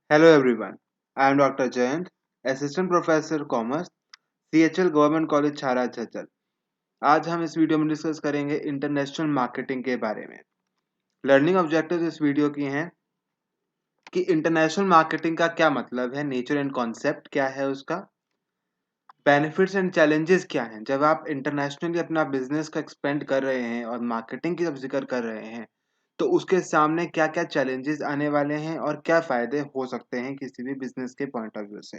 Hello everyone. I am Dr. Jayant, Assistant Professor Commerce, CHL Government College छारा झज्जर। आज हम इस वीडियो में डिस्कस करेंगे इंटरनेशनल मार्केटिंग के बारे में। लर्निंग ऑब्जेक्टिव्स इस वीडियो की हैं कि इंटरनेशनल मार्केटिंग का क्या मतलब है, नेचर एंड कॉन्सेप्ट क्या है उसका, बेनिफिट्स एंड चैलेंजेस क्या हैं जब आप इंटरनेशनली अपना बिजनेस को एक्सपेंड कर रहे हैं और मार्केटिंग की जब जिक्र कर रहे हैं तो उसके सामने क्या क्या चैलेंजेस आने वाले हैं और क्या फायदे हो सकते हैं किसी भी बिजनेस के पॉइंट ऑफ व्यू से।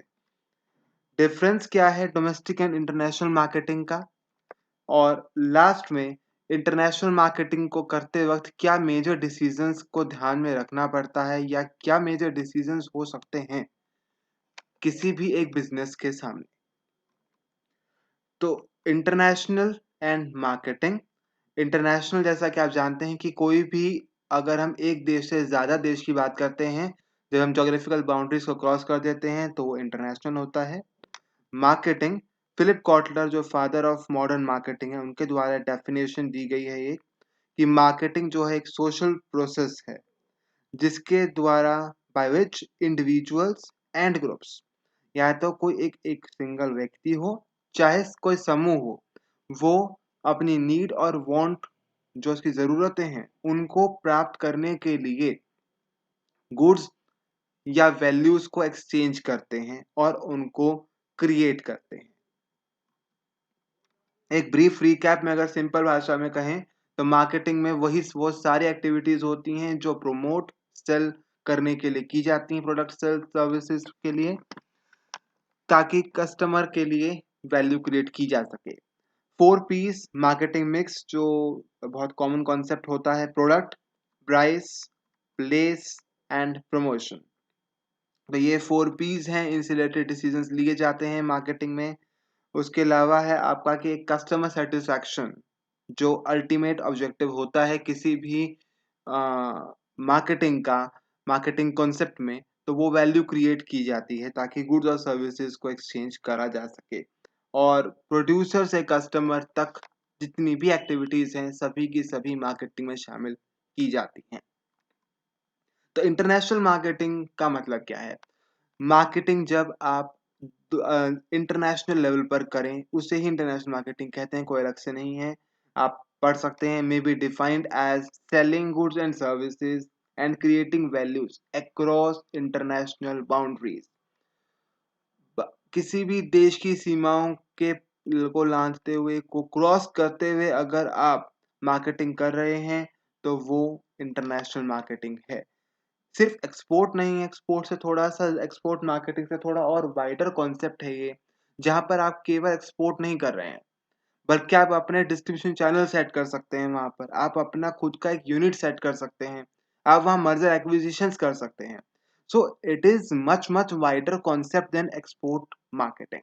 डिफरेंस क्या है डोमेस्टिक एंड इंटरनेशनल मार्केटिंग का, और लास्ट में इंटरनेशनल मार्केटिंग को करते वक्त क्या मेजर डिसीजंस को ध्यान में रखना पड़ता है या क्या मेजर डिसीजंस हो सकते हैं किसी भी एक बिजनेस के सामने। तो इंटरनेशनल एंड मार्केटिंग, इंटरनेशनल जैसा कि आप जानते हैं कि कोई भी, अगर हम एक देश से ज़्यादा देश की बात करते हैं, जब हम जोग्राफिकल बाउंड्रीज को क्रॉस कर देते हैं तो वो इंटरनेशनल होता है। मार्केटिंग, फिलिप कॉटलर जो फादर ऑफ मॉडर्न मार्केटिंग है उनके द्वारा डेफिनेशन दी गई है एक, कि मार्केटिंग जो है एक सोशल प्रोसेस है जिसके द्वारा by which individuals and groups, या तो कोई एक सिंगल व्यक्ति हो चाहे कोई समूह हो, वो अपनी नीड और वांट, जो उसकी ज़रूरतें हैं उनको प्राप्त करने के लिए गुड्स या वैल्यूज को एक्सचेंज करते हैं और उनको क्रिएट करते हैं। एक ब्रीफ रिकैप में अगर सिंपल भाषा में कहें तो मार्केटिंग में वो सारी एक्टिविटीज होती हैं जो प्रमोट सेल करने के लिए की जाती हैं, प्रोडक्ट सेल सर्विसेज के लिए, ताकि कस्टमर के लिए वैल्यू क्रिएट की जा सके। 4 पीस मार्केटिंग मिक्स जो बहुत कॉमन कॉन्सेप्ट होता है, product, price, place and promotion. तो ये 4 पीस हैं, इनसे रिलेटेड डिसीजंस लिए जाते हैं मार्केटिंग में। उसके अलावा है आपका कि कस्टमर सेटिस्फैक्शन, जो अल्टीमेट ऑब्जेक्टिव होता है किसी भी मार्केटिंग का, मार्केटिंग कॉन्सेप्ट में, तो वो वैल्यू क्रिएट की जाती है ताकि गुड्स और सर्विसेज को एक्सचेंज करा जा सके। और प्रोड्यूसर से कस्टमर तक जितनी भी एक्टिविटीज हैं सभी की सभी मार्केटिंग में शामिल की जाती हैं। तो इंटरनेशनल मार्केटिंग का मतलब क्या है? मार्केटिंग जब आप इंटरनेशनल लेवल पर करें उसे ही इंटरनेशनल मार्केटिंग कहते हैं, कोई अलग से नहीं है। आप पढ़ सकते हैं, maybe defined as selling goods and services and creating values across international boundaries. किसी भी देश की सीमाओं के को लांघते हुए, को क्रॉस करते हुए अगर आप मार्केटिंग कर रहे हैं तो वो इंटरनेशनल मार्केटिंग है। सिर्फ एक्सपोर्ट नहीं है, एक्सपोर्ट मार्केटिंग से थोड़ा और वाइडर कॉन्सेप्ट है ये, जहां पर आप केवल एक्सपोर्ट नहीं कर रहे हैं बल्कि आप अपने डिस्ट्रीब्यूशन चैनल सेट कर सकते हैं, वहां पर आप अपना खुद का एक यूनिट सेट कर सकते हैं, आप वहां मर्जर एक्विजिशंस कर सकते हैं। So it is much much wider concept than export marketing.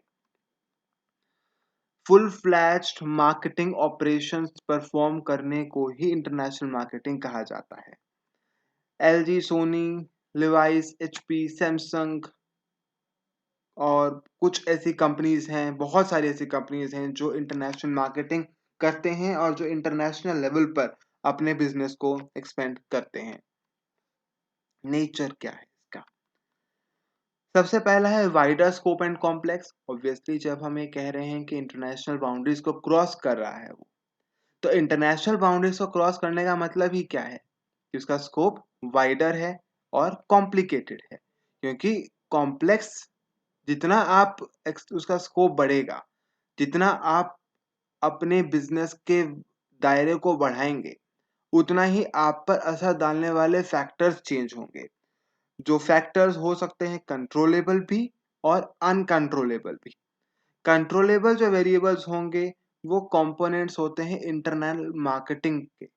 Full fledged marketing operations perform करने को ही इंटरनेशनल मार्केटिंग कहा जाता है। LG, Sony, Levi's, HP, Samsung और कुछ ऐसी कंपनीज हैं, बहुत सारी ऐसी कंपनीज हैं जो इंटरनेशनल मार्केटिंग करते हैं और जो इंटरनेशनल लेवल पर अपने बिजनेस को एक्सपेंड करते हैं। नेचर क्या है इसका? सबसे पहला है wider scope and complex. Obviously जब हम ये कह रहे हैं कि इंटरनेशनल बाउंड्रीज को क्रॉस कर रहा है वो, तो इंटरनेशनल बाउंड्रीज को क्रॉस करने का मतलब ही क्या है कि उसका स्कोप वाइडर है और कॉम्प्लिकेटेड है। क्योंकि कॉम्प्लेक्स, जितना आप उसका स्कोप बढ़ेगा, जितना आप अपने बिजनेस के दायरे को बढ़ाएंगे, उतना ही आप पर असर डालने वाले फैक्टर्स चेंज होंगे। जो फैक्टर्स हो सकते हैं कंट्रोलेबल भी और अनकंट्रोलेबल भी। कंट्रोलेबल जो वेरिएबल्स होंगे वो कंपोनेंट्स होते हैं इंटरनल मार्केटिंग के,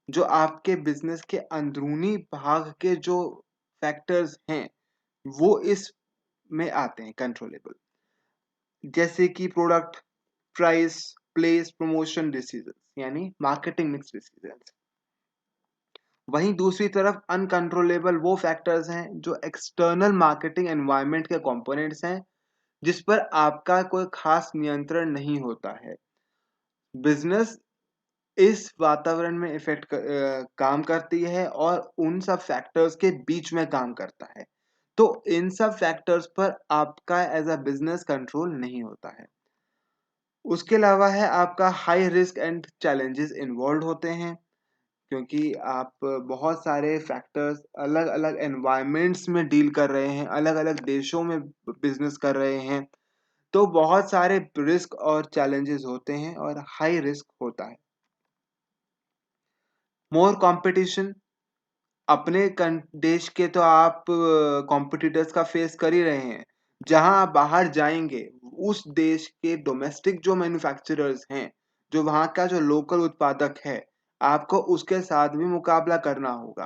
जो आपके बिजनेस के अंदरूनी भाग के जो फैक्टर्स हैं वो इस में आते हैं कंट्रोलेबल, जैसे कि product, price, place, promotion decisions, यानी मार्केटिंग मिक्स डिसीजंस। वहीं दूसरी तरफ अनकंट्रोलेबल वो फैक्टर्स हैं जो एक्सटर्नल मार्केटिंग एनवायरनमेंट के कंपोनेंट्स हैं, जिस पर आपका कोई खास नियंत्रण नहीं होता है। बिजनेस इस वातावरण में काम करती है और उन सब फैक्टर्स के बीच में काम करता है। तो इन सब फैक्टर्स पर आपका एज अ बिजनेस कंट्रोल नहीं होता है। उसके अलावा है आपका high risk and challenges involve होते हैं, क्योंकि आप बहुत सारे फैक्टर्स अलग अलग एनवायरनमेंट्स में डील कर रहे हैं, अलग अलग देशों में बिजनेस कर रहे हैं, तो बहुत सारे रिस्क और चैलेंजेस होते हैं और हाई रिस्क होता है। मोर कंपटीशन, अपने देश के तो आप कॉम्पिटिटर्स का फेस कर ही रहे हैं। जहां आप बाहर जाएंगे, उस देश के डोमेस्टिक जो मैन्युफैक्चरर्स हैं, जो वहां का जो लोकल उत्पादक है, आपको उसके साथ भी मुकाबला करना होगा।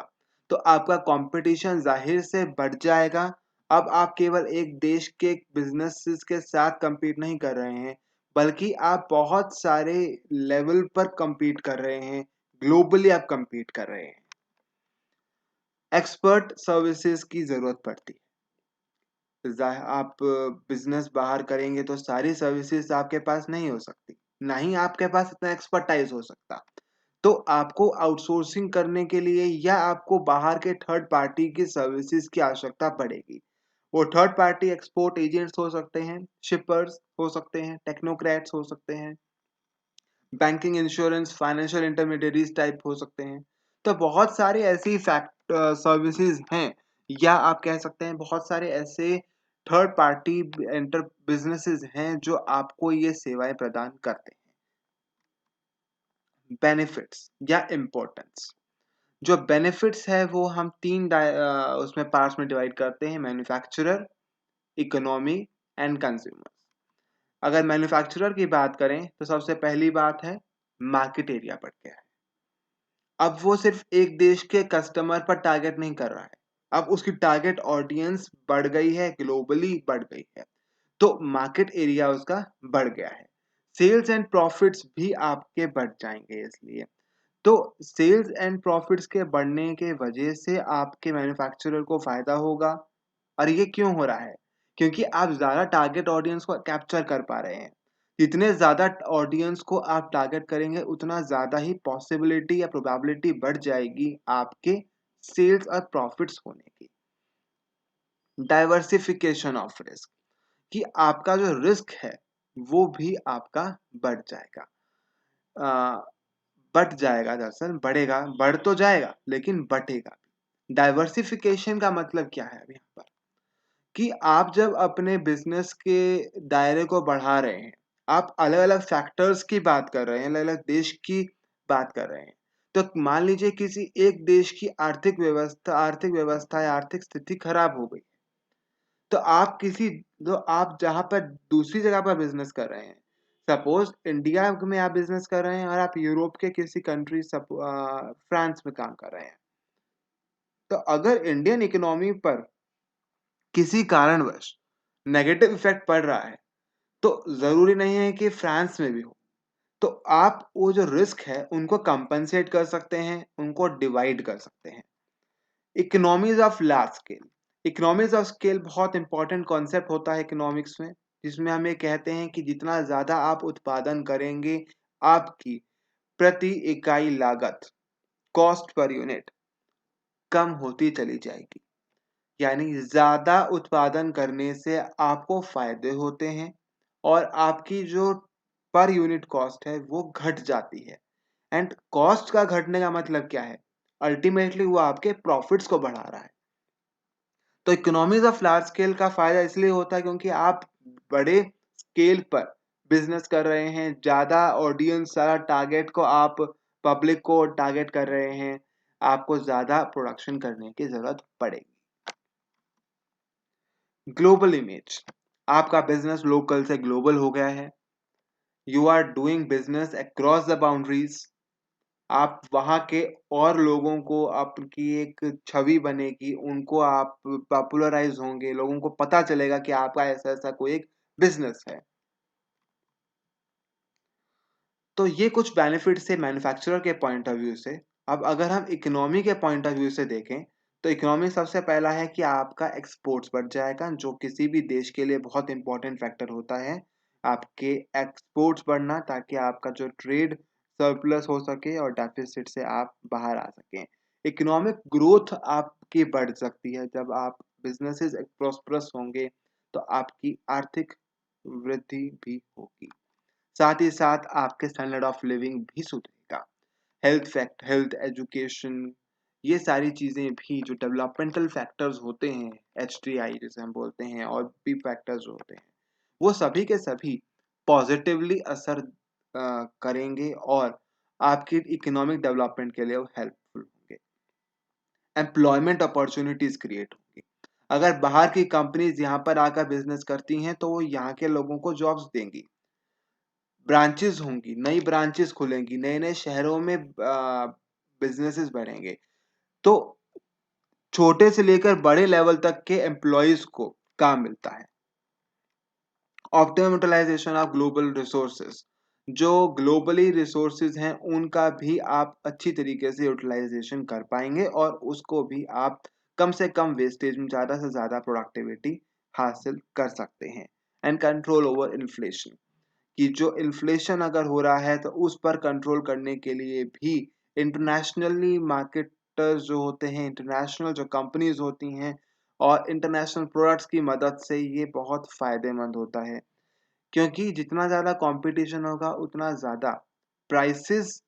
तो आपका कंपटीशन जाहिर से बढ़ जाएगा। अब आप केवल एक देश के बिजनेसेस के साथ compete नहीं कर रहे हैं, बल्कि आप बहुत सारे लेवल पर compete कर रहे हैं, ग्लोबली आप compete कर रहे हैं। एक्सपर्ट सर्विसेज की जरूरत पड़ती है। आप बिजनेस बाहर करेंगे तो सारी सर्विसेज आपके पास नहीं हो सकती, ना ही आपके पास इतना एक्सपर्टाइज हो सकता। तो आपको आउटसोर्सिंग करने के लिए या आपको बाहर के थर्ड पार्टी की सर्विसेज की आवश्यकता पड़ेगी। वो थर्ड पार्टी एक्सपोर्ट एजेंट्स हो सकते हैं, शिपर्स हो सकते हैं, टेक्नोक्रेट्स हो सकते हैं, banking, insurance, financial intermediaries type हो सकते हैं। तो बहुत सारे ऐसी फैक्ट सर्विसेज हैं, या आप कह सकते हैं बहुत सारे ऐसे थर्ड पार्टी एंटर बिजनेसेस हैं जो आपको ये सेवाएं प्रदान करते हैं। बेनिफिट्स या इम्पोर्टेंस, जो बेनिफिट्स है वो हम उसमें पार्ट्स में डिवाइड करते हैं: मैन्युफैक्चरर, इकोनॉमी एंड कंज्यूमर। अगर मैन्युफैक्चरर की बात करें तो सबसे पहली बात है मार्केट एरिया बढ़ गया है। अब वो सिर्फ एक देश के कस्टमर पर टारगेट नहीं कर रहा है, अब उसकी टारगेट ऑडियंस बढ़ गई है, ग्लोबली बढ़ गई है। तो मार्केट एरिया उसका बढ़ गया है। सेल्स एंड प्रॉफिट्स भी आपके बढ़ जाएंगे इसलिए। तो सेल्स एंड प्रॉफिट्स के बढ़ने के वजह से आपके मैन्युफैक्चरर को फायदा होगा। और ये क्यों हो रहा है? क्योंकि आप ज्यादा टारगेट ऑडियंस को कैप्चर कर पा रहे हैं। जितने ज्यादा ऑडियंस को आप टारगेट करेंगे, उतना ज्यादा ही पॉसिबिलिटी या प्रोबेबिलिटी बढ़ जाएगी आपके सेल्स और प्रॉफिट्स होने की। डाइवर्सिफिकेशन ऑफ रिस्क, कि आपका जो रिस्क है वो भी आपका बढ़ जाएगा। आ, बढ़ जाएगा, दरअसल बढ़ेगा, बढ़ तो जाएगा लेकिन बढ़ेगा भी। डाइवर्सिफिकेशन का मतलब क्या है अब यहाँ पर? कि आप जब अपने बिजनेस के दायरे को बढ़ा रहे हैं, आप अलग अलग फैक्टर्स की बात कर रहे हैं, अलग अलग देश की बात कर रहे हैं। तो मान लीजिए किसी एक देश की आर्थिक व्यवस्था या आर्थिक स्थिति खराब हो गई, तो आप जहां पर दूसरी जगह पर बिजनेस कर रहे हैं, सपोज इंडिया में आप बिजनेस कर रहे हैं और आप यूरोप के किसी कंट्री, फ्रांस में काम कर रहे हैं, तो अगर इंडियन इकोनॉमी पर किसी कारणवश नेगेटिव इफेक्ट पड़ रहा है, तो जरूरी नहीं है कि फ्रांस में भी हो। तो आप वो जो रिस्क है उनको कंपनसेट कर सकते हैं, उनको डिवाइड कर सकते हैं। Economies of large scale, economies of scale बहुत इंपॉर्टेंट कॉन्सेप्ट होता है इकोनॉमिक्स में, जिसमें हम ये कहते हैं कि जितना ज्यादा आप उत्पादन करेंगे, आपकी प्रति इकाई लागत, कॉस्ट पर यूनिट, कम होती चली जाएगी। यानी ज्यादा उत्पादन करने से आपको फायदे होते हैं और आपकी जो पर यूनिट कॉस्ट है वो घट जाती है। एंड कॉस्ट का घटने का मतलब क्या है? अल्टीमेटली वो आपके प्रॉफिट्स को बढ़ा रहा है। तो इकोनॉमीज ऑफ लार्ज स्केल का फायदा इसलिए होता है क्योंकि आप बड़े स्केल पर बिजनेस कर रहे हैं, ज्यादा ऑडियंस, सारा टारगेट को आप पब्लिक को टारगेट कर रहे हैं, आपको ज्यादा प्रोडक्शन करने की जरूरत पड़ेगी। ग्लोबल इमेज, आपका बिजनेस लोकल से ग्लोबल हो गया है। You are doing business across the boundaries. आप वहां के और लोगों को आपकी एक छवि बनेगी, उनको आप पॉपुलराइज होंगे, लोगों को पता चलेगा कि आपका ऐसा ऐसा कोई एक बिजनेस है। तो ये कुछ बेनिफिट्स है मैन्युफैक्चरर के पॉइंट ऑफ व्यू से। अब अगर हम इकोनॉमी के पॉइंट ऑफ व्यू से देखें, तो इकोनॉमी सबसे पहला है कि आपका एक्सपोर्ट्स बढ़ जाएगा, जो किसी भी देश के लिए बहुत इंपॉर्टेंट फैक्टर होता है, आपके एक्सपोर्ट्स बढ़ना, ताकि आपका जो ट्रेड सरप्लस हो सके और डेफिसिट से आप बाहर आ सकें। इकोनॉमिक ग्रोथ आपकी बढ़ सकती है। जब आप बिजनेसेस प्रॉस्परस होंगे तो आपकी आर्थिक वृद्धि भी होगी, साथ ही साथ आपके स्टैंडर्ड ऑफ लिविंग भी सुधरेगा। हेल्थ एजुकेशन, ये सारी चीजें भी जो डेवलपमेंटल फैक्टर्स होते हैं, HDI जिसे हम बोलते हैं, और भी फैक्टर्स होते हैं, वो सभी के सभी पॉजिटिवली असर करेंगे और आपकी इकोनॉमिक डेवलपमेंट के लिए वो हेल्पफुल होंगे। एम्प्लॉयमेंट अपॉर्चुनिटीज क्रिएट होंगी। अगर बाहर की कंपनीज यहाँ पर आकर बिजनेस करती हैं तो वो यहाँ के लोगों को जॉब्स देंगी। ब्रांचेस होंगी, नई ब्रांचेस खुलेंगी, नए नए शहरों में बिजनेसेस बढ़ेंगे, तो छोटे से लेकर बड़े लेवल तक के एम्प्लॉयज को काम मिलता है। Optimum utilization of global resources, जो ग्लोबली रिसोर्सेज हैं उनका भी आप अच्छी तरीके से यूटिलाइजेशन कर पाएंगे और उसको भी आप कम से कम वेस्टेज में ज़्यादा से ज़्यादा प्रोडक्टिविटी हासिल कर सकते हैं। एंड कंट्रोल ओवर इन्फ्लेशन, कि जो इन्फ्लेशन अगर हो रहा है तो उस पर कंट्रोल करने के लिए भी इंटरनेशनली मार्केटर्स जो होते हैं, इंटरनेशनल जो कंपनीज होती हैं और इंटरनेशनल प्रोडक्ट्स की मदद से ये बहुत फायदेमंद होता है, क्योंकि जितना ज़्यादा कंपटीशन होगा उतना ज़्यादा प्राइसेस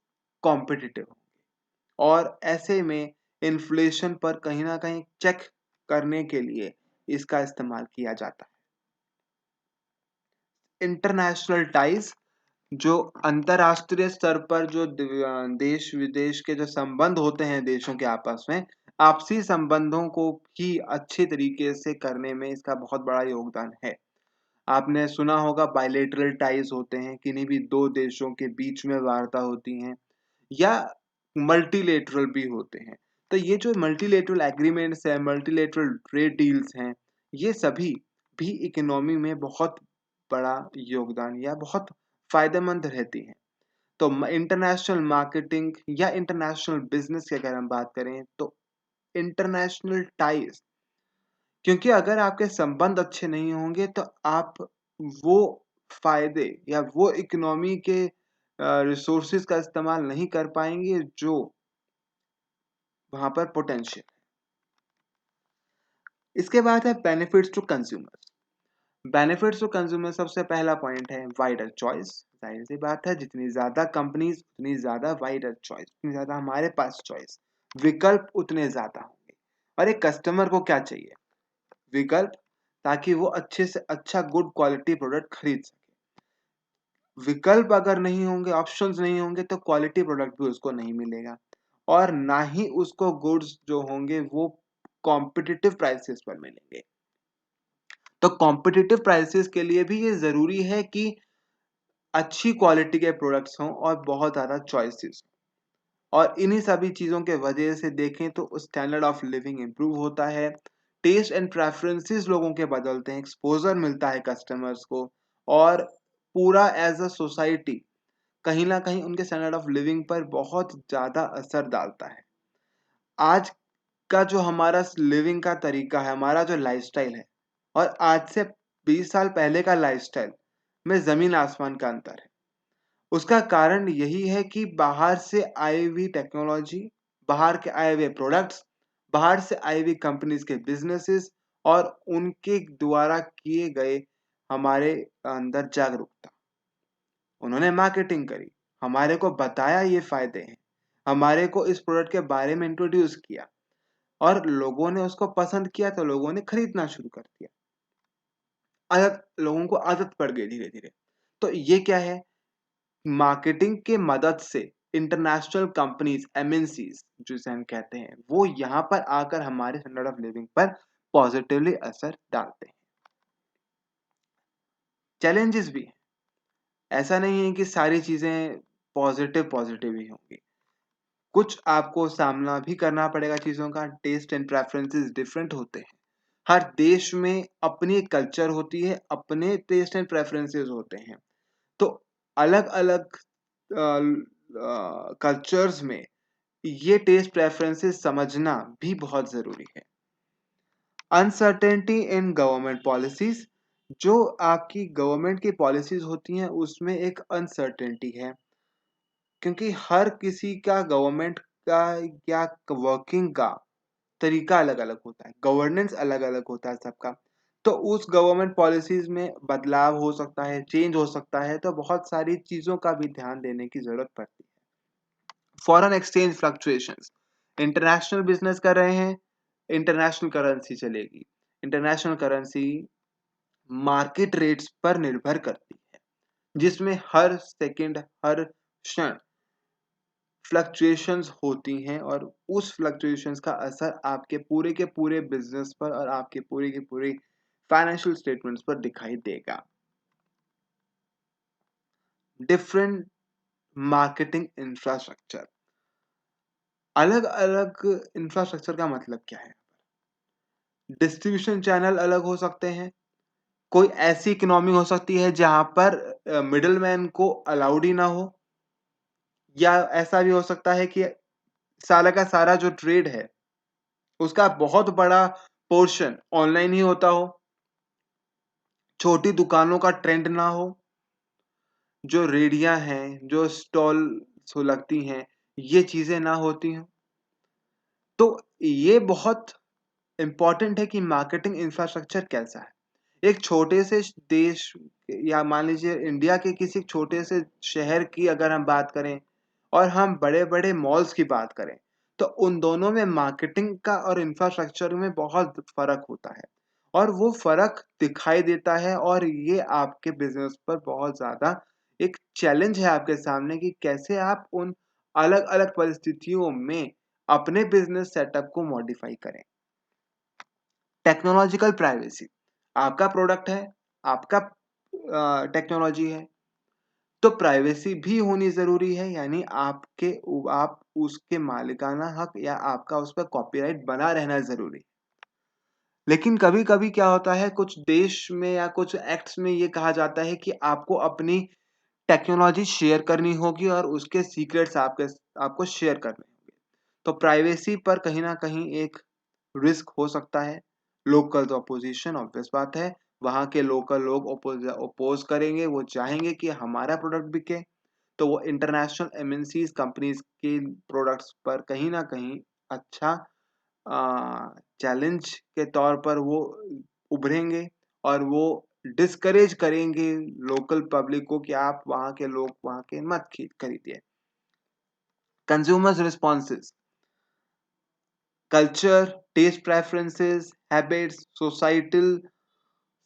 कॉम्पिटिटिव होंगे और ऐसे में इन्फ्लेशन पर कहीं ना कहीं चेक करने के लिए इसका इस्तेमाल किया जाता है। इंटरनेशनल टाइज, जो अंतरराष्ट्रीय स्तर पर जो देश विदेश के जो संबंध होते हैं देशों के आपस में, आपसी संबंधों को भी अच्छे तरीके से करने में इसका बहुत बड़ा योगदान है। आपने सुना होगा बायलेटरल टाइज होते हैं, किन्हीं भी दो देशों के बीच में वार्ता होती हैं, या मल्टीलेटरल भी होते हैं। तो ये जो मल्टीलेटरल एग्रीमेंट्स हैं, मल्टीलेटरल ट्रेड डील्स हैं, ये सभी भी इकोनॉमी में बहुत बड़ा योगदान या बहुत फायदेमंद रहती हैं। तो इंटरनेशनल मार्केटिंग या इंटरनेशनल बिजनेस की अगर हम बात करें तो इंटरनेशनल टाइज, क्योंकि अगर आपके संबंध अच्छे नहीं होंगे तो आप वो फायदे या वो इकोनॉमी के रिसोर्सेज का इस्तेमाल नहीं कर पाएंगे जो वहां पर पोटेंशियल है। इसके बाद है benefits to consumers. Benefits to consumer, सबसे पहला पॉइंट है वाइडर चॉइस। जाहिर सी बात है, जितनी ज्यादा कंपनीज उतनी ज्यादा वाइडर चॉइस, उतनी ज्यादा हमारे पास चॉइस, विकल्प उतने ज्यादा होंगे। और एक कस्टमर को क्या चाहिए? विकल्प, ताकि वो अच्छे से अच्छा गुड क्वालिटी प्रोडक्ट खरीद सके। विकल्प अगर नहीं होंगे, ऑप्शंस नहीं होंगे, तो क्वालिटी प्रोडक्ट भी उसको नहीं मिलेगा और ना ही उसको गुड्स जो होंगे वो कॉम्पिटिटिव प्राइसेस पर मिलेंगे। तो कॉम्पिटिटिव प्राइसेस के लिए भी ये जरूरी है कि अच्छी क्वालिटी के प्रोडक्ट्स हों और बहुत ज़्यादा चॉइसेस। और इन्हीं सभी चीज़ों के वजह से देखें तो स्टैंडर्ड ऑफ लिविंग इम्प्रूव होता है, टेस्ट एंड प्रेफरेंसेस लोगों के बदलते हैं, एक्सपोजर मिलता है कस्टमर्स को, और पूरा एज अ सोसाइटी कहीं ना कहीं उनके स्टैंडर्ड ऑफ लिविंग पर बहुत ज़्यादा असर डालता है। आज का जो हमारा लिविंग का तरीका है, हमारा जो लाइफस्टाइल है, और आज से 20 साल पहले का लाइफस्टाइल में ज़मीन आसमान का अंतर है। उसका कारण यही है कि बाहर से आई हुई टेक्नोलॉजी, बाहर के आए हुए प्रोडक्ट्स, बाहर से आई हुई कंपनीज के बिजनेसेस और उनके द्वारा किए गए हमारे अंदर जागरूकता। उन्होंने मार्केटिंग करी, हमारे को बताया ये फायदे हैं, हमारे को इस प्रोडक्ट के बारे में इंट्रोड्यूस किया और लोगों ने उसको पसंद किया तो लोगों ने खरीदना शुरू कर दिया। आदत, लोगों को आदत पड़ गई धीरे धीरे। तो ये क्या है? मार्केटिंग के मदद से इंटरनेशनल कंपनीज, MNCs जिसे हम कहते हैं, वो यहाँ पर आकर हमारे स्टैंडर्ड ऑफ लिविंग पर पॉजिटिवली असर डालते हैं। चैलेंजेस भी हैं, ऐसा नहीं है कि सारी चीजें पॉजिटिव पॉजिटिव ही होंगी, कुछ आपको सामना भी करना पड़ेगा चीजों का। टेस्ट एंड प्रेफरेंसेस डिफरेंट होते हैं, हर देश में अपनी एक कल्चर होती है, अपने टेस्ट एंड प्रेफरेंसेस होते हैं। तो अलग अलग कल्चर्स में ये टेस्ट प्रेफरेंसेस समझना भी बहुत जरूरी है। अनसर्टेनिटी इन गवर्नमेंट पॉलिसीज, जो आपकी गवर्नमेंट की पॉलिसीज होती हैं उसमें एक अनसर्टेनिटी है, क्योंकि हर किसी का गवर्नमेंट का या वर्किंग का तरीका अलग अलग होता है, गवर्नेंस अलग अलग होता है सबका। तो उस गवर्नमेंट पॉलिसीज में बदलाव हो सकता है, चेंज हो सकता है, तो बहुत सारी चीजों का भी ध्यान देने की जरूरत पड़ती है। Foreign exchange fluctuations, international business कर रहे हैं, इंटरनेशनल करेंसी चलेगी। इंटरनेशनल करेंसी मार्केट रेट्स पर निर्भर करती है, जिसमें हर सेकंड हर क्षण फ्लक्चुएशंस होती हैं, और उस फ्लक्चुएशंस का असर आपके पूरे के पूरे बिजनेस पर और आपके पूरे के पूरे फाइनेंशियल स्टेटमेंट्स पर दिखाई देगा। डिफरेंट मार्केटिंग इंफ्रास्ट्रक्चर, अलग अलग इंफ्रास्ट्रक्चर का मतलब क्या है? डिस्ट्रीब्यूशन चैनल अलग हो सकते हैं। कोई ऐसी इकोनॉमी हो सकती है जहां पर मिडिल मैन को अलाउड ही ना हो, या ऐसा भी हो सकता है कि सारा का सारा जो ट्रेड है उसका बहुत बड़ा पोर्शन ऑनलाइन ही होता हो, छोटी दुकानों का ट्रेंड ना हो, जो रेडियां हैं, जो स्टॉल लगती हैं, ये चीजें ना होती हैं। तो ये बहुत इंपॉर्टेंट है कि मार्केटिंग इंफ्रास्ट्रक्चर कैसा है। एक छोटे से देश, या मान लीजिए इंडिया के किसी छोटे से शहर की अगर हम बात करें, और हम बड़े बड़े मॉल्स की बात करें, तो उन दोनों में मार्केटिंग का और इंफ्रास्ट्रक्चर में बहुत फर्क होता है, और वो फर्क दिखाई देता है, और ये आपके बिजनेस पर बहुत ज्यादा एक चैलेंज है आपके सामने कि कैसे आप उन अलग अलग परिस्थितियों में अपने बिजनेस सेटअप को मॉडिफाई करें। टेक्नोलॉजिकल प्राइवेसी, आपका प्रोडक्ट है, आपका टेक्नोलॉजी है, तो प्राइवेसी भी होनी जरूरी है, यानी आप उसके मालिकाना हक या आपका उस पर कॉपीराइट बना रहना जरूरी है। लेकिन कभी कभी क्या होता है, कुछ देश में या कुछ एक्ट्स में ये कहा जाता है कि आपको अपनी टेक्नोलॉजी शेयर करनी होगी और उसके सीक्रेट्स आपको शेयर करने होंगे। तो प्राइवेसी पर कहीं ना कहीं एक रिस्क हो सकता है। लोकल तो अपोजिशन ऑब्वियस बात है, वहां के लोकल लोग ओपोज करेंगे, वो चाहेंगे कि हमारा प्रोडक्ट बिके, तो वो इंटरनेशनल एमएनसीज कंपनीज के प्रोडक्ट्स पर कहीं ना कहीं अच्छा चैलेंज के तौर पर वो उभरेंगे, और वो डिस्करेज करेंगे लोकल पब्लिक को कि आप वहां के लोग वहां के मत खरीदिए। Consumers responses, culture, taste preferences, habits, societal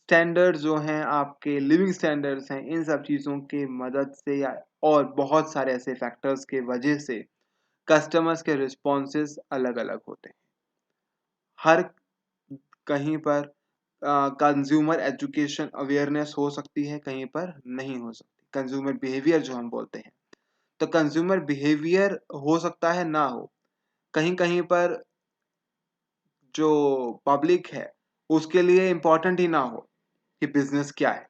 standards जो हैं, आपके लिविंग स्टैंडर्ड्स हैं, इन सब चीज़ों के मदद से या और बहुत सारे ऐसे फैक्टर्स के वजह से कस्टमर्स के रिस्पॉन्सेज अलग अलग होते हैं। हर कहीं पर कंज्यूमर एजुकेशन अवेयरनेस हो सकती है, कहीं पर नहीं हो सकती। कंज्यूमर बिहेवियर जो हम बोलते हैं, तो कंज्यूमर बिहेवियर हो सकता है ना हो, कहीं कहीं पर जो पब्लिक है उसके लिए इम्पोर्टेंट ही ना हो कि बिजनेस क्या है।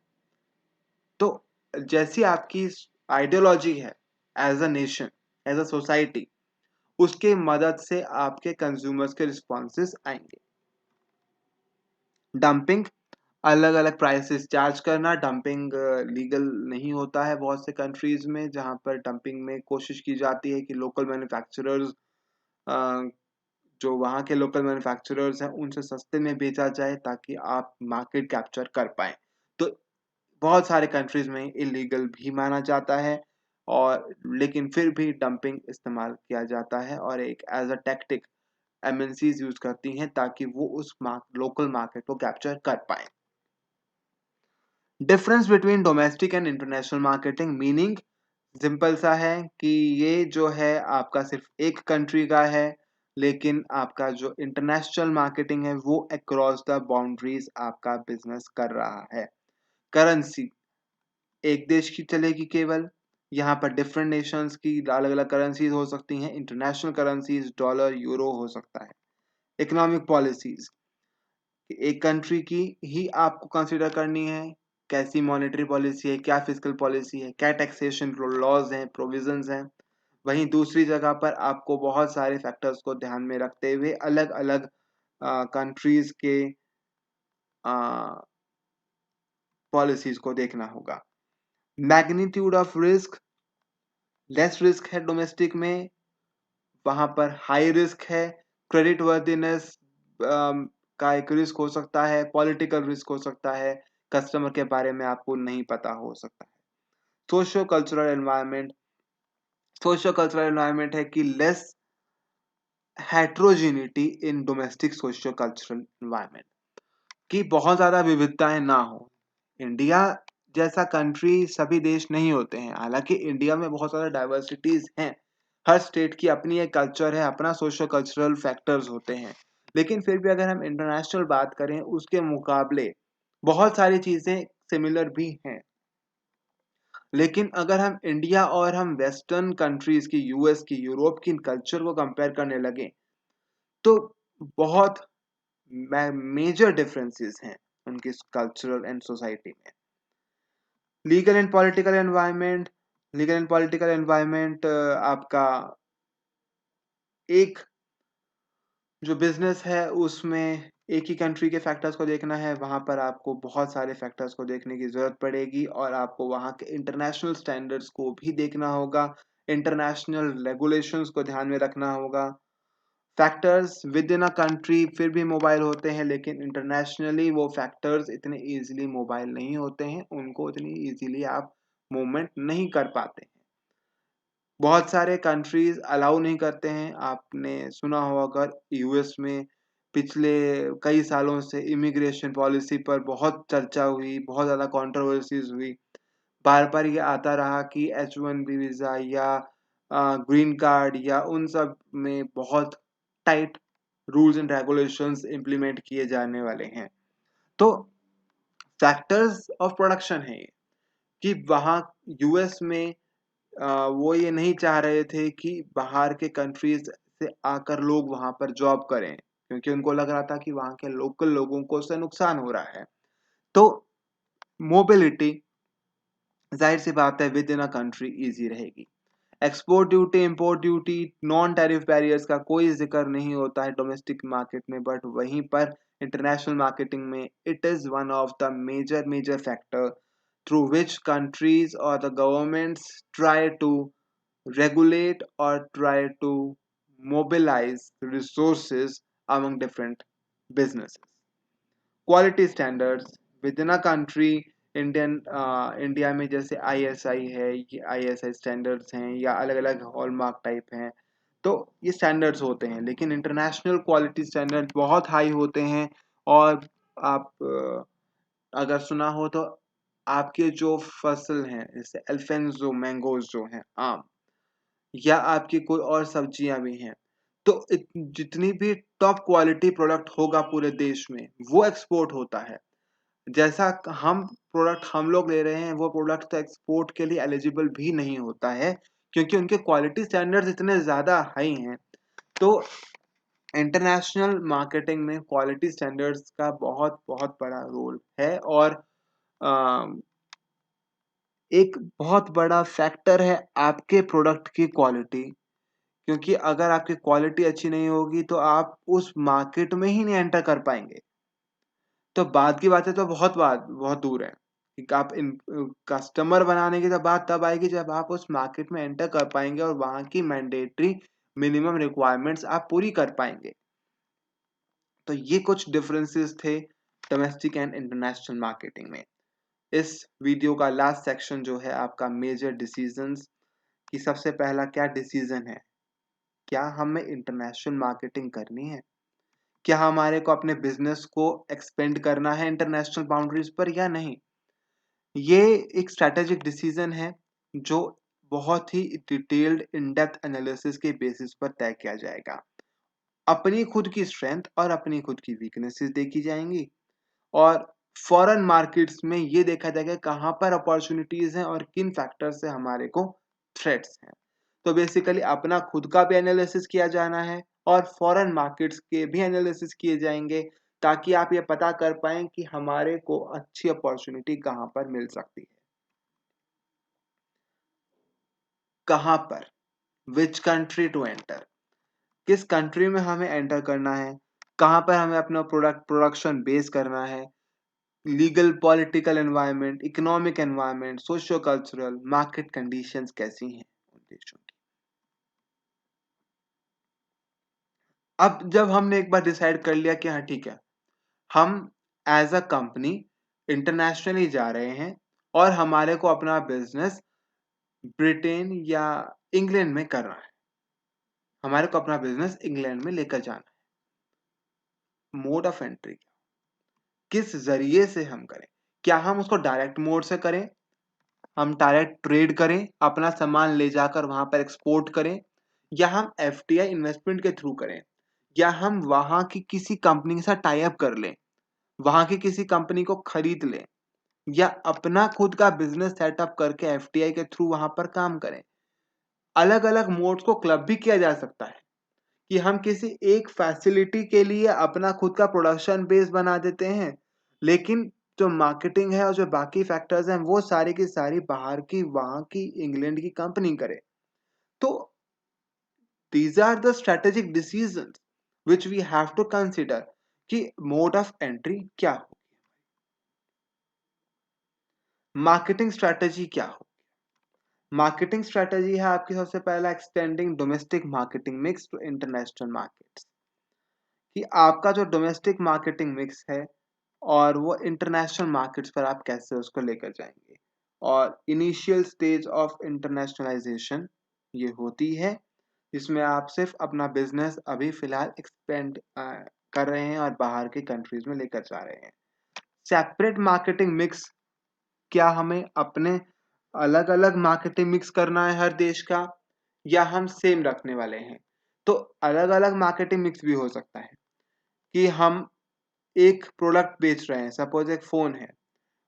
तो जैसी आपकी आइडियोलॉजी है as a nation, as a society, उसके मदद से आपके कंज्यूमर्स के रिस्पॉन्सेस आएंगे। डंपिंग, अलग अलग प्राइसेस चार्ज करना, डंपिंग लीगल नहीं होता है बहुत से कंट्रीज में, जहां पर डंपिंग में कोशिश की जाती है कि लोकल मैन्युफैक्चरर्स, जो वहाँ के लोकल मैन्युफैक्चरर्स हैं, उनसे सस्ते में बेचा जाए ताकि आप मार्केट कैप्चर कर पाए। तो बहुत सारे कंट्रीज में इलीगल भी माना जाता है, और लेकिन फिर भी डंपिंग इस्तेमाल किया जाता है, और एक as a tactic MNCs use करती हैं ताकि वो उस लोकल मार्केट को कैप्चर कर पाए। Difference between domestic and international marketing, meaning simple सा है कि ये जो है आपका सिर्फ एक कंट्री का है, लेकिन आपका जो इंटरनेशनल मार्केटिंग है वो अक्रॉस द बाउंड्रीज आपका बिजनेस कर रहा है। करेंसी एक देश की चलेगी केवल, यहाँ पर डिफरेंट नेशंस की अलग अलग करेंसीज हो सकती हैं। इंटरनेशनल करेंसीज डॉलर, यूरो हो सकता है। इकोनॉमिक पॉलिसीज, एक कंट्री की ही आपको कंसिडर करनी है, कैसी मॉनेटरी पॉलिसी है, क्या फिस्कल पॉलिसी है, क्या टैक्सेशन लॉज हैं, प्रोविजंस हैं। वहीं दूसरी जगह पर आपको बहुत सारे फैक्टर्स को ध्यान में रखते हुए अलग अलग कंट्रीज के पॉलिसीज को देखना होगा। Magnitude of risk, less risk है डोमेस्टिक में, वहां पर हाई रिस्क है, क्रेडिट वर्दिनेस का एक रिस्क हो सकता है, पॉलिटिकल रिस्क हो सकता है, कस्टमर के बारे में आपको नहीं पता हो सकता है। Socio cultural environment, socio cultural environment है कि less heterogeneity in domestic socio cultural environment, कि बहुत ज्यादा विविधताएं ना हो। इंडिया जैसा कंट्री सभी देश नहीं होते हैं, हालांकि इंडिया में बहुत सारे डाइवर्सिटीज हैं, हर स्टेट की अपनी एक कल्चर है, अपना सोशियो कल्चरल फैक्टर्स होते हैं, लेकिन फिर भी अगर हम इंटरनेशनल बात करें उसके मुकाबले बहुत सारी चीजें सिमिलर भी हैं। लेकिन अगर हम इंडिया और हम वेस्टर्न कंट्रीज की, यूएस की, यूरोप की कल्चर को कंपेयर करने लगे तो बहुत मेजर डिफरेंसेस हैं उनकी कल्चरल एंड सोसाइटी में। Legal and political environment, legal and political environment आपका एक जो बिजनेस है उसमें एक ही कंट्री के फैक्टर्स को देखना है, वहां पर आपको बहुत सारे फैक्टर्स को देखने की जरूरत पड़ेगी और आपको वहां के इंटरनेशनल स्टैंडर्ड्स को भी देखना होगा, इंटरनेशनल रेगुलेशंस को ध्यान में रखना होगा। Factors with in a country फिर भी मोबाइल होते हैं, लेकिन इंटरनेशनली वो फैक्टर्स इतने इजीली मोबाइल नहीं होते हैं, उनको इतनी इजीली आप मूवमेंट नहीं कर पाते। बहुत सारे कंट्रीज अलाउ नहीं करते हैं। आपने सुना होगा यूएस में पिछले कई सालों से इमिग्रेशन पॉलिसी पर बहुत चर्चा हुई, बहुत ज़्यादा कंट्रोवर्सीज हुई, बार बार ये आता रहा कि H1B वीज़ा या ग्रीन कार्ड या उन सब में बहुत tight rules and regulations implement किए जाने वाले हैं। तो फैक्टर्स ऑफ प्रोडक्शन है ये, कि वहाँ यूएस में वो ये नहीं चाह रहे थे कि बाहर के कंट्रीज से आकर लोग वहां पर जॉब करें, क्योंकि उनको लग रहा था कि वहां के लोकल लोगों को उससे नुकसान हो रहा है। तो मोबिलिटी जाहिर सी बात है within a country easy रहेगी। Export duty, import duty, non tariff barriers का कोई जिक्र नहीं होता है डोमेस्टिक मार्केट में, बट वहीं पर इंटरनेशनल मार्केटिंग में it is one of the major major factor through which countries or the governments try to regulate or try to mobilize resources among different businesses. Quality standards within a country, India में जैसे ISI है, ये ISI standards हैं या अलग अलग hallmark type हैं, तो ये स्टैंडर्ड्स होते हैं, लेकिन इंटरनेशनल क्वालिटी स्टैंडर्ड बहुत हाई होते हैं। और आप अगर सुना हो तो आपके जो फसल हैं जैसे अल्फेंजो मैंगोज जो हैं आम, या आपकी कोई और सब्जियां भी हैं, तो जितनी भी टॉप क्वालिटी प्रोडक्ट होगा पूरे देश में वो एक्सपोर्ट होता है। जैसा हम प्रोडक्ट हम लोग ले रहे हैं वो प्रोडक्ट तो एक्सपोर्ट के लिए एलिजिबल भी नहीं होता है, क्योंकि उनके क्वालिटी स्टैंडर्ड्स इतने ज्यादा हाई हैं। तो इंटरनेशनल मार्केटिंग में क्वालिटी स्टैंडर्ड्स का बहुत बहुत बड़ा रोल है, और एक बहुत बड़ा फैक्टर है आपके प्रोडक्ट की क्वालिटी, क्योंकि अगर आपकी क्वालिटी अच्छी नहीं होगी तो आप उस मार्केट में ही नहीं एंटर कर पाएंगे। तो बाद की बातें तो बहुत दूर है कि आप इन कस्टमर बनाने की तो बात तब आएगी जब आप उस मार्केट में एंटर कर पाएंगे और वहां की मैंडेटरी मिनिमम रिक्वायरमेंट्स आप पूरी कर पाएंगे। तो ये कुछ डिफरेंसेस थे डोमेस्टिक एंड इंटरनेशनल मार्केटिंग में। इस वीडियो का लास्ट सेक्शन जो है आपका मेजर डिसीजंस, कि सबसे पहला क्या डिसीजन है, क्या हमें इंटरनेशनल मार्केटिंग करनी है, क्या हमारे को अपने बिजनेस को एक्सपेंड करना है इंटरनेशनल बाउंड्रीज पर या नहीं। ये एक स्ट्रेटेजिक डिसीजन है जो बहुत ही डिटेल्ड इन डेप्थ एनालिसिस के बेसिस पर तय किया जाएगा। अपनी खुद की स्ट्रेंथ और अपनी खुद की वीकनेसेस देखी जाएंगी, और फॉरेन मार्केट्स में ये देखा जाएगा कहाँ पर अपॉर्चुनिटीज हैं और किन फैक्टर से हमारे को थ्रेट्स हैं। तो बेसिकली अपना खुद का भी एनालिसिस किया जाना है और फॉरेन मार्केट्स के भी एनालिसिस किए जाएंगे, ताकि आप ये पता कर पाएं कि हमारे को अच्छी अपॉर्चुनिटी कहाँ पर मिल सकती है, कहाँ पर, विच कंट्री टू एंटर, किस कंट्री में हमें एंटर करना है, कहाँ पर हमें अपना प्रोडक्शन बेस करना है, legal political environment, economic environment, socio cultural, market conditions कैसी हैं उन देशों की। अब जब हमने एक बार डिसाइड कर लिया कि हाँ ठीक है, हम एज अ कंपनी इंटरनेशनली जा रहे हैं और हमारे को अपना बिजनेस ब्रिटेन या इंग्लैंड में करना है, हमारे को अपना बिजनेस इंग्लैंड में लेकर जाना है, मोड ऑफ एंट्री किस जरिए से हम करें? क्या हम उसको डायरेक्ट मोड से करें, हम डायरेक्ट ट्रेड करें, अपना सामान ले जाकर वहां पर एक्सपोर्ट करें, या हम एफटीआई इन्वेस्टमेंट के थ्रू करें, या हम वहां की किसी कंपनी के साथ टाई अप कर लें, वहां की किसी कंपनी को खरीद लें, या अपना खुद का बिजनेस सेटअप करके एफटीआई के थ्रू वहां पर काम करें। अलग अलग मोड्स को क्लब भी किया जा सकता है कि हम किसी एक फैसिलिटी के लिए अपना खुद का प्रोडक्शन बेस बना देते हैं, लेकिन जो मार्केटिंग है और जो बाकी फैक्टर्स हैं वो सारी की सारी बाहर की वहां की इंग्लैंड की कंपनी करे। तो these are the strategic decisions which we have to consider कि मोड ऑफ एंट्री क्या हो, मार्केटिंग स्ट्रेटेजी क्या हो। मार्केटिंग स्ट्रेटेजी है आपकी सबसे पहला extending domestic marketing mix to international markets, कि आपका जो डोमेस्टिक मार्केटिंग मिक्स है और वो इंटरनेशनल मार्केट्स पर आप कैसे उसको लेकर जाएंगे। और इनिशियल स्टेज ऑफ इंटरनेशनलाइजेशन ये होती है जिसमें आप सिर्फ अपना बिजनेस अभी फिलहाल एक्सपेंड कर रहे हैं और बाहर के कंट्रीज में लेकर जा रहे हैं। सेपरेट मार्केटिंग मिक्स, क्या हमें अपने अलग अलग मार्केटिंग मिक्स करना है हर देश का, या हम सेम रखने वाले हैं? तो अलग अलग मार्केटिंग मिक्स भी हो सकता है कि हम एक प्रोडक्ट बेच रहे हैं, सपोज एक फोन है,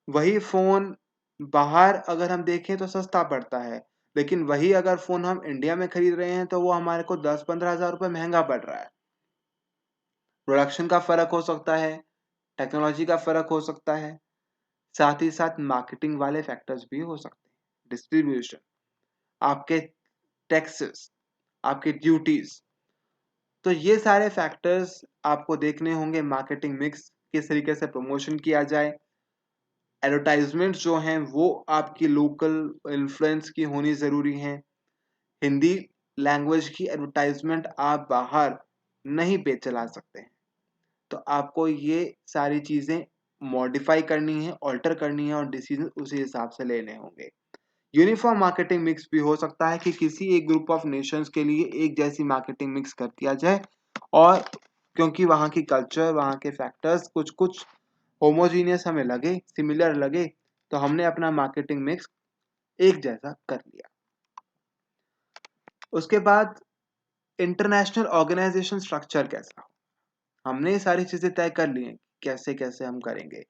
वही फोन बाहर अगर हम देखें तो सस्ता पड़ता है, लेकिन वही अगर फोन हम इंडिया में खरीद रहे हैं तो वो हमारे को 10-15 हज़ार रुपये महंगा पड़ रहा है। प्रोडक्शन का फर्क हो सकता है, टेक्नोलॉजी का फर्क हो सकता है, साथ ही साथ मार्केटिंग वाले फैक्टर्स भी हो सकते हैं, डिस्ट्रीब्यूशन, आपके टैक्सेस, आपके ड्यूटीज। तो ये सारे फैक्टर्स आपको देखने होंगे। मार्केटिंग मिक्स किस तरीके से प्रमोशन किया जाए, एडवर्टाइजमेंट जो हैं वो आपकी लोकल इन्फ्लुएंस की होनी ज़रूरी है। हिंदी लैंग्वेज की एडवर्टाइजमेंट आप बाहर नहीं बेच चला सकते हैं, तो आपको ये सारी चीज़ें मॉडिफाई करनी है, ऑल्टर करनी है और डिसीजन उसी हिसाब से लेने होंगे। यूनिफॉर्म मार्केटिंग मिक्स भी हो सकता है कि किसी एक ग्रुप ऑफ नेशंस के लिए एक जैसी मार्केटिंग मिक्स कर दिया जाए, और क्योंकि वहाँ की कल्चर, वहाँ के फैक्टर्स कुछ कुछ होमोजीनियस हमें लगे, सिमिलर लगे, तो हमने अपना मार्केटिंग मिक्स एक जैसा कर लिया। उसके बाद इंटरनेशनल ऑर्गेनाइजेशन स्ट्रक्चर कैसा हो, हमने ये सारी चीजें तय कर ली हैं कैसे कैसे हम करेंगे।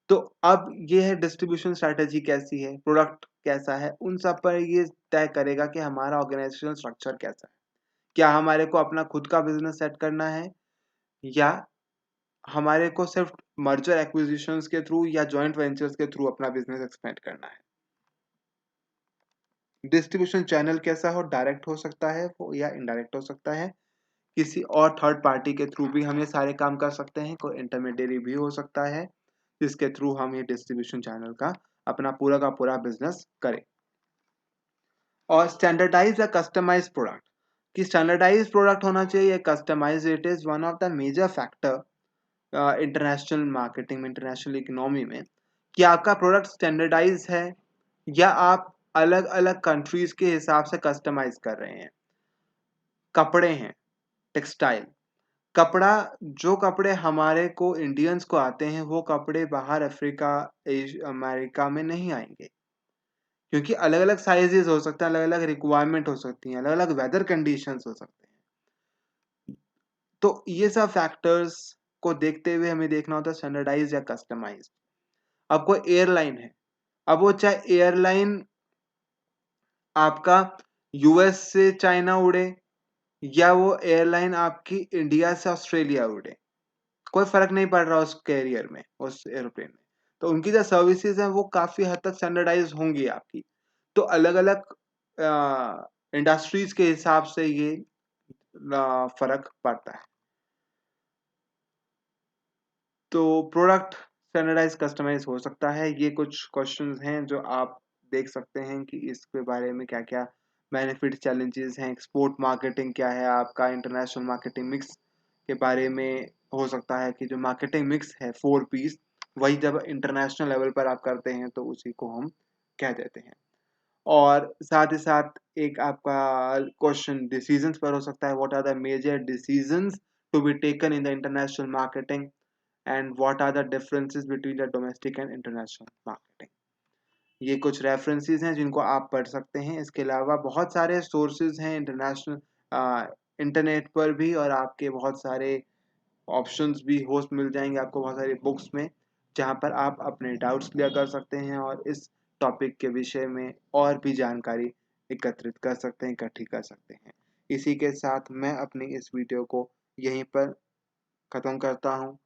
तो अब ये है डिस्ट्रीब्यूशन स्ट्रैटेजी कैसी है, प्रोडक्ट कैसा है, उन सब पर ये तय करेगा कि हमारा ऑर्गेनाइजेशन स्ट्रक्चर कैसा है। क्या हमारे को अपना खुद का बिजनेस सेट करना है, या हमारे को सिर्फ मर्जर एक्विजिशंस के थ्रू या जॉइंट वेंचर्स के थ्रू अपना बिजनेस एक्सपेंड करना है। डिस्ट्रीब्यूशन चैनल कैसा हो, डायरेक्ट हो सकता है वो या इनडायरेक्ट हो सकता है, किसी और थर्ड पार्टी के थ्रू भी हम ये सारे काम कर सकते हैं, कोई इंटरमीडियरी भी हो सकता है जिसके थ्रू हम ये डिस्ट्रीब्यूशन चैनल का अपना पूरा का पूरा बिजनेस करें। और स्टैंडर्डाइज या कस्टमाइज प्रोडक्ट, कि स्टैंडर्डाइज प्रोडक्ट होना चाहिए, customize, it is one of the major factor international marketing में, इंटरनेशनल इकोनॉमी में, कि आपका प्रोडक्ट स्टैंडर्डाइज है या आप अलग अलग कंट्रीज के हिसाब से कस्टमाइज कर रहे हैं। कपड़े हैं, टेक्सटाइल, कपड़ा, जो कपड़े हमारे को इंडियंस को आते हैं वो कपड़े बाहर अफ्रीका, अमेरिका में नहीं आएंगे, क्योंकि अलग अलग साइजेस हो सकते हैं, अलग अलग रिक्वायरमेंट हो सकती हैं, अलग अलग वेदर कंडीशंस हो सकते हैं। तो ये सब फैक्टर्स को देखते हुए हमें देखना होता है स्टैंडर्डाइज या कस्टमाइज। अब कोई एयरलाइन है, अब वो चाहे एयरलाइन आपका यूएस से चाइना उड़े या वो एयरलाइन आपकी इंडिया से ऑस्ट्रेलिया उड़े, कोई फर्क नहीं पड़ रहा उस कैरियर में, उस एरोप्लेन में, तो उनकी जो सर्विसेज हैं वो काफी हद तक स्टैंडर्डाइज होंगी आपकी। तो अलग अलग इंडस्ट्रीज के हिसाब से ये फर्क पड़ता है। तो प्रोडक्ट स्टैंडर्डाइज कस्टमाइज हो सकता है। ये कुछ क्वेश्चंस हैं जो आप देख सकते हैं कि इसके बारे में क्या क्या बेनिफिट, चैलेंजेस हैं, एक्सपोर्ट मार्केटिंग क्या है, आपका इंटरनेशनल मार्केटिंग मिक्स के बारे में हो सकता है कि जो मार्केटिंग मिक्स है 4 P's, वही जब इंटरनेशनल लेवल पर आप करते हैं तो उसी को हम कह देते हैं। और साथ ही साथ एक आपका क्वेश्चन डिसीजंस पर हो सकता है, what are the major decisions to be taken in the international marketing and what are the differences between the domestic and international marketing. ये कुछ रेफरेंसेस हैं जिनको आप पढ़ सकते हैं। इसके अलावा बहुत सारे सोर्सेज हैं इंटरनेशनल इंटरनेट पर भी, और आपके बहुत सारे ऑप्शंस भी होस्ट मिल जाएंगे आपको बहुत सारी बुक्स में, जहाँ पर आप अपने डाउट्स क्लियर कर सकते हैं और इस टॉपिक के विषय में और भी जानकारी एकत्रित कर सकते हैं, इकट्ठी कर सकते हैं। इसी के साथ मैं अपनी इस वीडियो को यहीं पर ख़त्म करता हूँ।